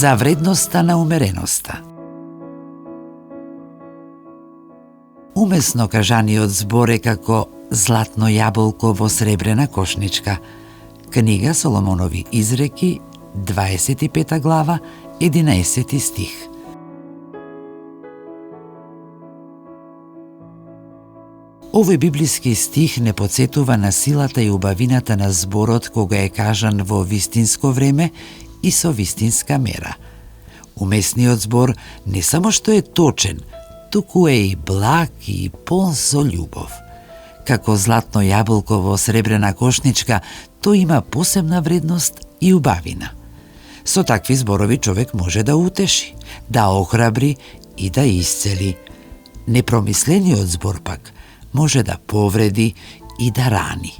за вредноста на умереноста. Умесно кажаниот збор е како златно јаболко во сребрена кошничка. Книга Соломонови изреки, 25 глава, 11 стих. Овој библиски стих не потсетува на силата и убавината на зборот кога е кажан во вистинско време и со вистинска мера. Умесниот збор не само што е точен, туку е и благ и полн со љубов. Како златно јаболко во сребрена кошничка, тој има посебна вредност и убавина. Со такви зборови човек може да утеши, да охрабри и да исцели. Непромислениот збор пак може да повреди и да рани.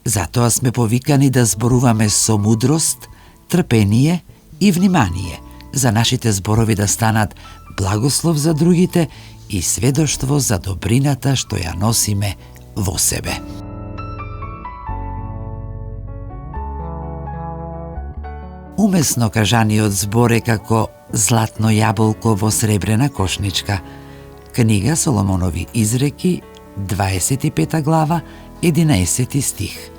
Затоа сме повикани да зборуваме со мудрост, трпение и внимание, за нашите зборови да станат благослов за другите и сведоштво за добрината што ја носиме во себе. Умесно кажаниот збор е како златно јаболко во сребрена кошничка. Книга Соломонови изреки, 25 глава, 11 стих.